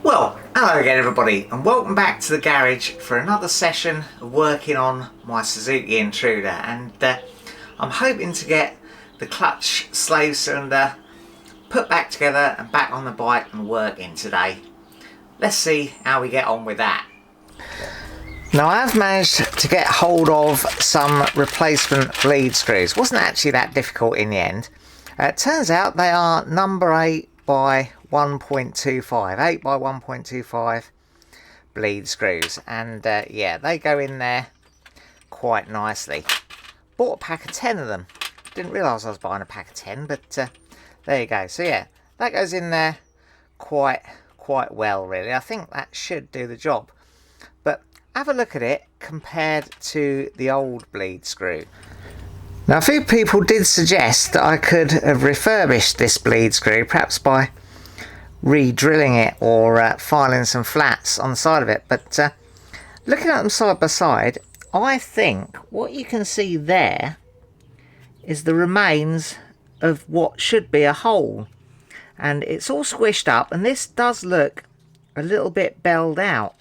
Well, hello again everybody, and welcome back to the garage for another session of working on my Suzuki Intruder, and I'm hoping to get the clutch slave cylinder put back together and back on the bike and working today. Let's see how we get on with that. Now, I have managed to get hold of some replacement bleed screws. Wasn't actually that difficult in the end. It turns out they are number 8 by 1.25, 8 by 1.25 bleed screws, and yeah, they go in there quite nicely. Bought a pack of 10 of them. Didn't realise I was buying a pack of 10, but there you go. So yeah, that goes in there quite well, really. I think that should do the job. But have a look at it compared to the old bleed screw. Now, a few people did suggest that I could have refurbished this bleed screw, perhaps by re-drilling it or filing some flats on the side of it, but looking at them side by side, I think what you can see there is the remains of what should be a hole, and it's all squished up, and this does look a little bit belled out.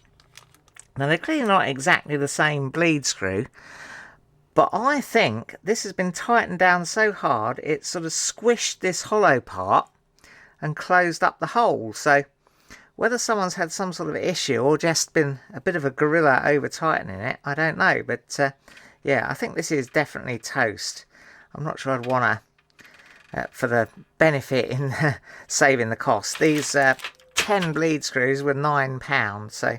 Now, they're clearly not exactly the same bleed screw, but I think this has been tightened down so hard it sort of squished this hollow part and closed up the hole. So whether someone's had some sort of issue or just been a bit of a gorilla over tightening it, I don't know. But yeah, I think this is definitely toast. I'm not sure I'd want to, for the benefit in saving the cost. These 10 bleed screws were £9, so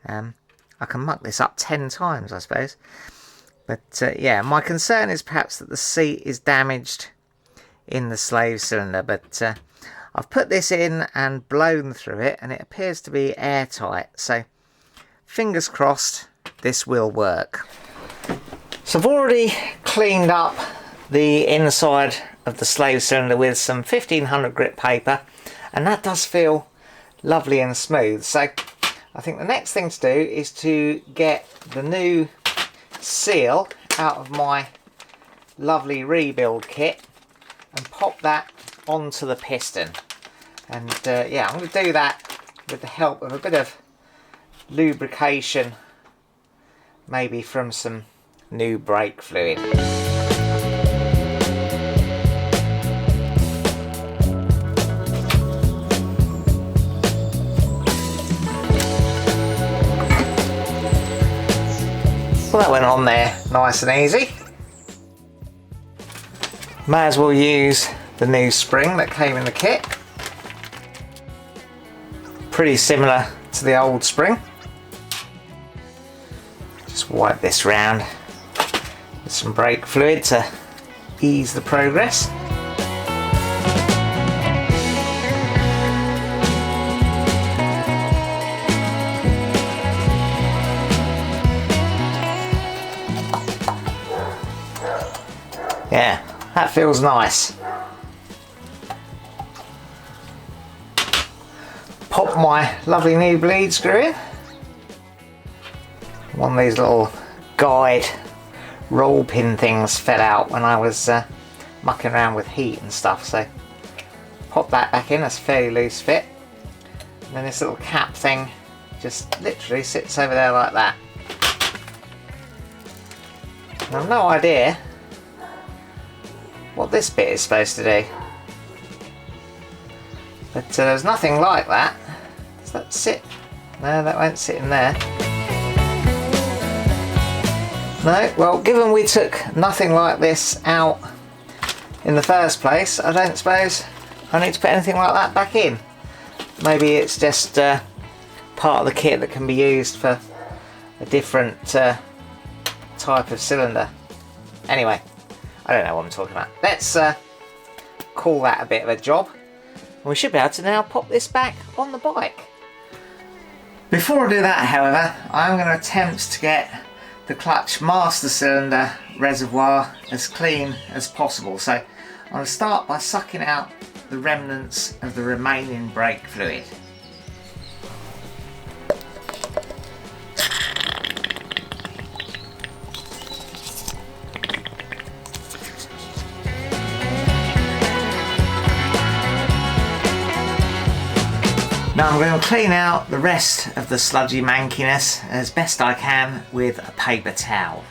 I can muck this up 10 times, I suppose. But yeah, my concern is perhaps that the seat is damaged in the slave cylinder, but I've put this in and blown through it, and it appears to be airtight, so fingers crossed this will work. So I've already cleaned up the inside of the slave cylinder with some 1500 grit paper, and that does feel lovely and smooth. So I think the next thing to do is to get the new seal out of my lovely rebuild kit and pop that onto the piston. And yeah, I'm going to do that with the help of a bit of lubrication, maybe from some new brake fluid. Well, that went on there nice and easy. May as well use the new spring that came in the kit. Pretty similar to the old spring. Just wipe this round with some brake fluid to ease the progress. Yeah, that feels nice. Pop my lovely new bleed screw in. One of these little guide roll pin things fell out when I was mucking around with heat and stuff, so pop that back in. That's a fairly loose fit. And then this little cap thing just literally sits over there like that. And I've no idea what this bit is supposed to do, but there's nothing like that. Does that sit? No, that won't sit in there. No, well, given we took nothing like this out in the first place, I don't suppose I need to put anything like that back in. Maybe it's just part of the kit that can be used for a different type of cylinder. Anyway, I don't know what I'm talking about. Let's call that a bit of a job. We should be able to now pop this back on the bike. Before I do that, however, I'm going to attempt to get the clutch master cylinder reservoir as clean as possible. So I'm going to start by sucking out the remnants of the remaining brake fluid. Now I'm going to clean out the rest of the sludgy mankiness as best I can with a paper towel.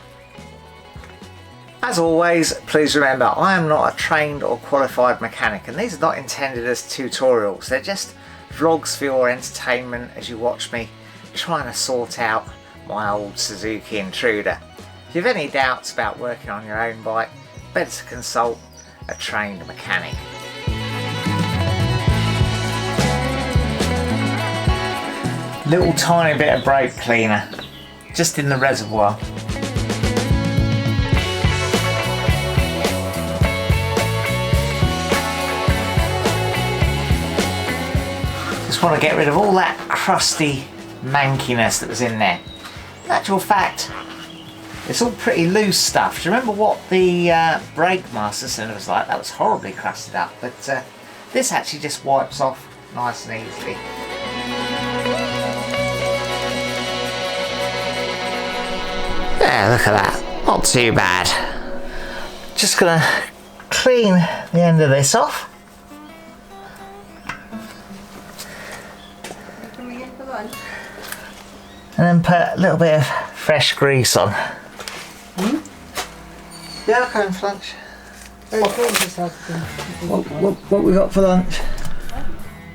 As always, please remember I am not a trained or qualified mechanic, and these are not intended as tutorials. They're just vlogs for your entertainment as you watch me trying to sort out my old Suzuki Intruder. If you have any doubts about working on your own bike, better to consult a trained mechanic. Little tiny bit of brake cleaner just in the reservoir. Just want to get rid of all that crusty mankiness that was in there. In actual fact, it's all pretty loose stuff. Do you remember what the brake master cylinder was like? That was horribly crusted up, but this actually just wipes off nice and easily. Yeah, look at that. Not too bad. Just gonna clean the end of this off. And then put a little bit of fresh grease on. Yeah, I'll come for lunch. What we got for lunch?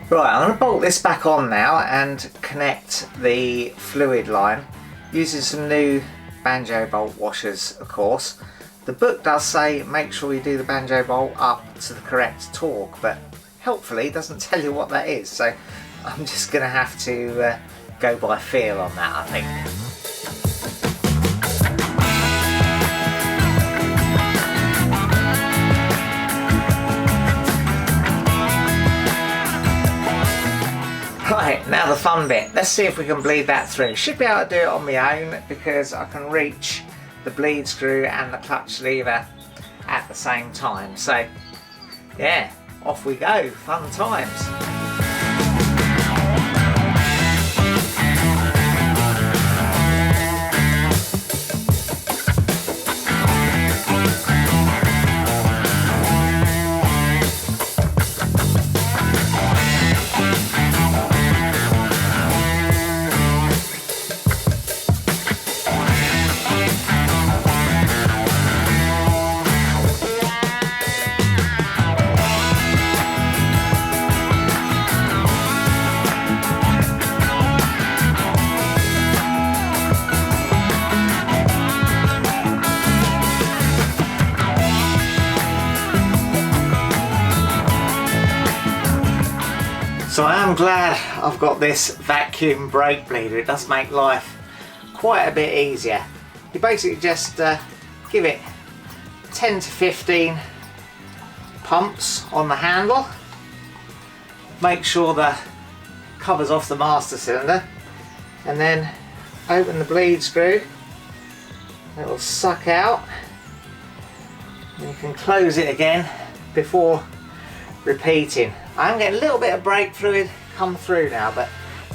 Right, I'm going to bolt this back on now and connect the fluid line using some new banjo bolt washers, of course. The book does say make sure you do the banjo bolt up to the correct torque, but helpfully it doesn't tell you what that is, so I'm just going to have to go by feel on that, I think. Right, now the fun bit. Let's see if we can bleed that through. Should be able to do it on my own because I can reach the bleed screw and the clutch lever at the same time. So yeah, off we go, fun times. So I am glad I've got this vacuum brake bleeder. It does make life quite a bit easier. You basically just give it 10 to 15 pumps on the handle. Make sure the cover's off the master cylinder, and then open the bleed screw. It will suck out, and you can close it again before repeating. I'm getting a little bit of brake fluid come through now, but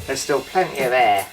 there's still plenty of air.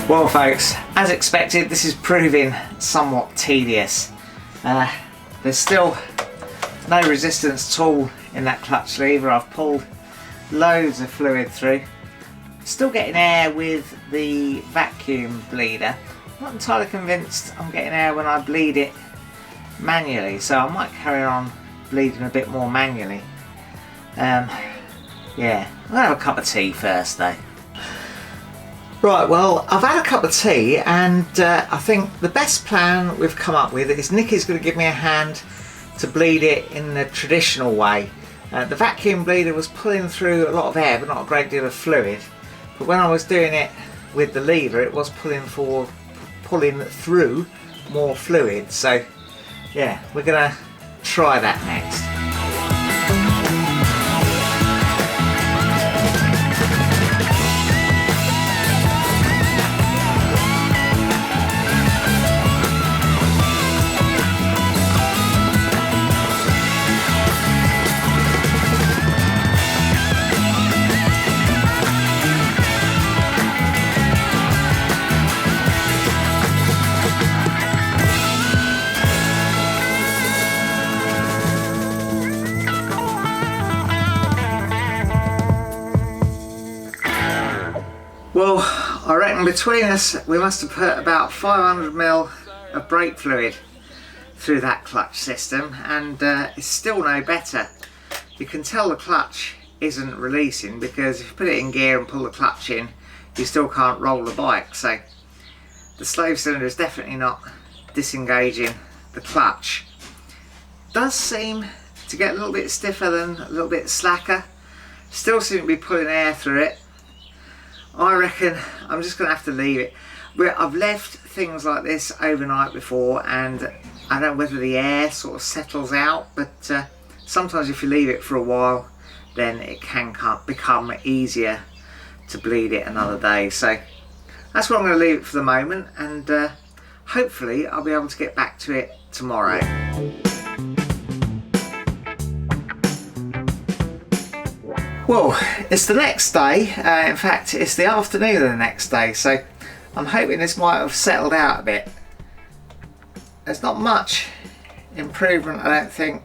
Well folks, as expected, this is proving somewhat tedious. There's still no resistance at all in that clutch lever. I've pulled loads of fluid through. Still getting air with the vacuum bleeder. Not entirely convinced I'm getting air when I bleed it manually, so I might carry on bleeding a bit more manually. Yeah, I'm gonna have a cup of tea first though. Right, well, I've had a cup of tea, and I think the best plan we've come up with is Nicky's going to give me a hand to bleed it in the traditional way. The vacuum bleeder was pulling through a lot of air but not a great deal of fluid, but when I was doing it with the lever it was pulling through more fluid. So yeah, we're gonna try that next. Well, I reckon between us we must have put about 500ml of brake fluid through that clutch system, and it's still no better. You can tell the clutch isn't releasing because if you put it in gear and pull the clutch in, you still can't roll the bike. So the slave cylinder is definitely not disengaging the clutch. Does seem to get a little bit stiffer than a little bit slacker. Still seem to be pulling air through it. I reckon I'm just going to have to leave it. I've left things like this overnight before, and I don't know whether the air sort of settles out, but sometimes if you leave it for a while, then it can become easier to bleed it another day. So that's what I'm going to leave it for the moment, and hopefully I'll be able to get back to it tomorrow. Well, it's the next day, in fact it's the afternoon of the next day, so I'm hoping this might have settled out a bit. There's not much improvement, I don't think,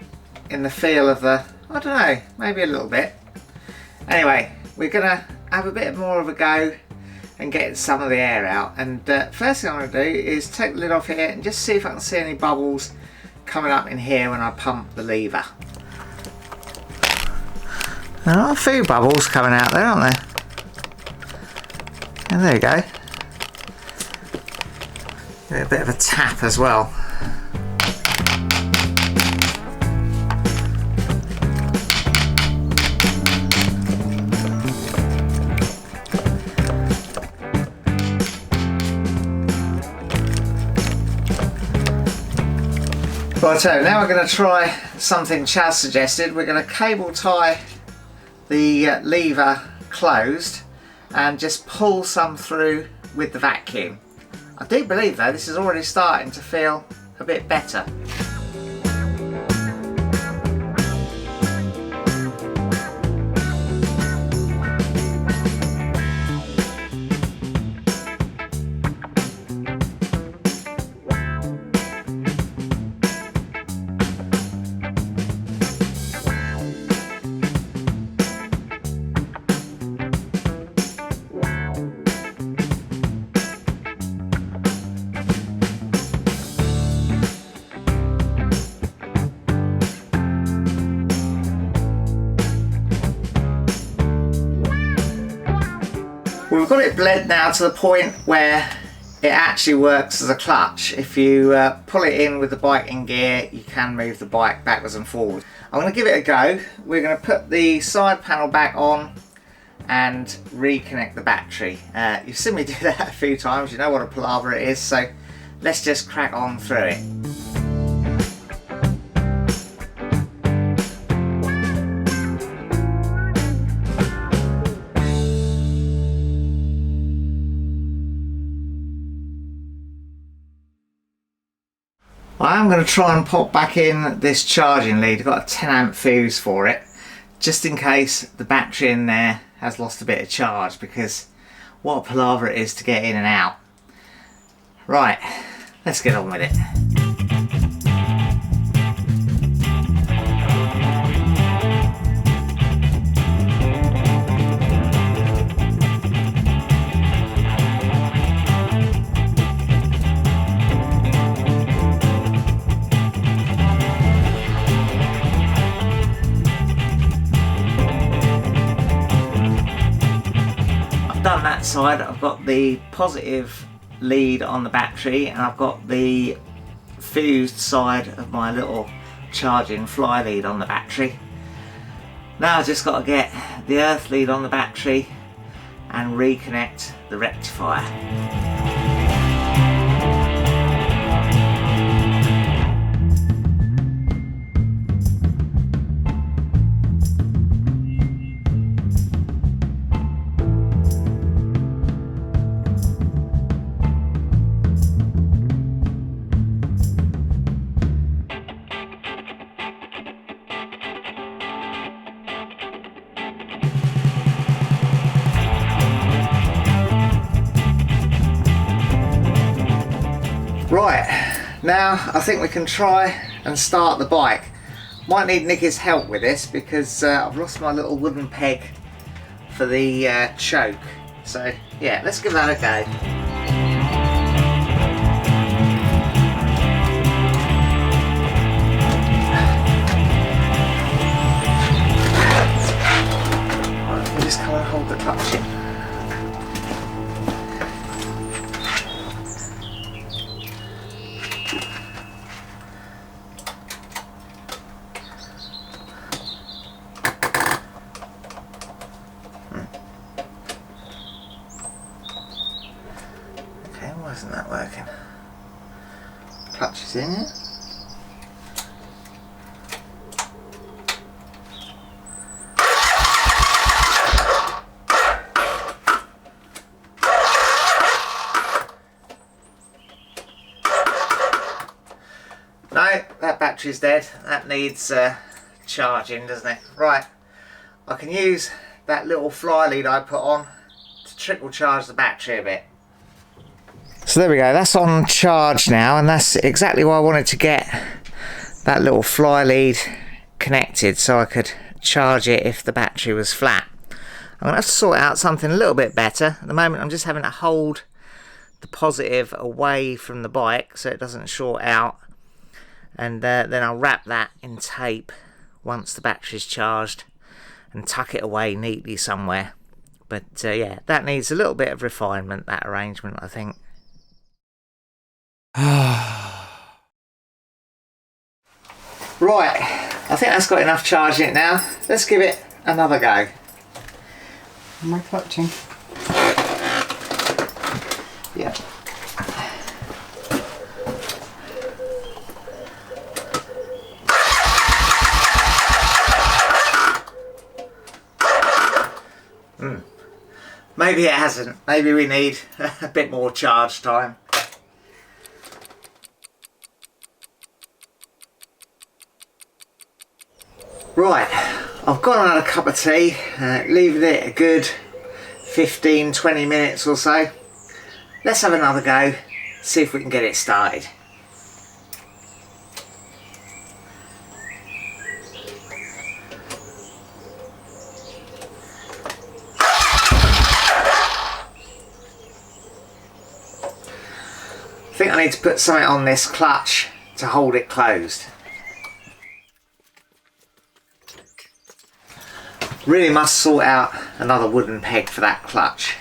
in the feel of the, I don't know, maybe a little bit. Anyway, we're going to have a bit more of a go and get some of the air out, and first thing I'm going to do is take the lid off here and just see if I can see any bubbles coming up in here when I pump the lever. There are a few bubbles coming out there, aren't there? And there you go. Give it a bit of a tap as well. Righto, now we're going to try something Chaz suggested. We're going to cable tie the lever closed and just pull some through with the vacuum. I do believe though this is already starting to feel a bit better. We've got it bled now to the point where it actually works as a clutch. If you pull it in with the bike in gear, you can move the bike backwards and forwards. I'm going to give it a go. We're going to put the side panel back on and reconnect the battery. You've seen me do that a few times, you know what a palaver it is, so let's just crack on through it. I am going to try and pop back in this charging lead. I've got a 10 amp fuse for it, just in case the battery in there has lost a bit of charge, because what a palaver it is to get in and out. Right, let's get on with it. Done that side. I've got the positive lead on the battery and I've got the fused side of my little charging fly lead on the battery. Now I've just got to get the earth lead on the battery and reconnect the rectifier. Right, now I think we can try and start the bike. Might need Nicky's help with this because I've lost my little wooden peg for the choke. So yeah, let's give that a go. Just come and hold the clutch in. Okay, why isn't that working? Clutch is in it. No, that battery's dead. That needs charging, doesn't it? Right, I can use that little fly lead I put on to trickle charge the battery a bit. So there we go, that's on charge now, and that's exactly why I wanted to get that little fly lead connected so I could charge it if the battery was flat. I'm going to have to sort out something a little bit better. At the moment I'm just having to hold the positive away from the bike so it doesn't short out, and then I'll wrap that in tape once the battery's charged and tuck it away neatly somewhere. But yeah, that needs a little bit of refinement, that arrangement, I think. Right, I think that's got enough charge in it now. Let's give it another go. Am I clutching? Yeah. Maybe it hasn't. Maybe we need a bit more charge time. Right, I've gone and had a cup of tea, leaving it a good 15-20 minutes or so. Let's have another go, see if we can get it started. I think I need to put something on this clutch to hold it closed. Really must sort out another wooden peg for that clutch.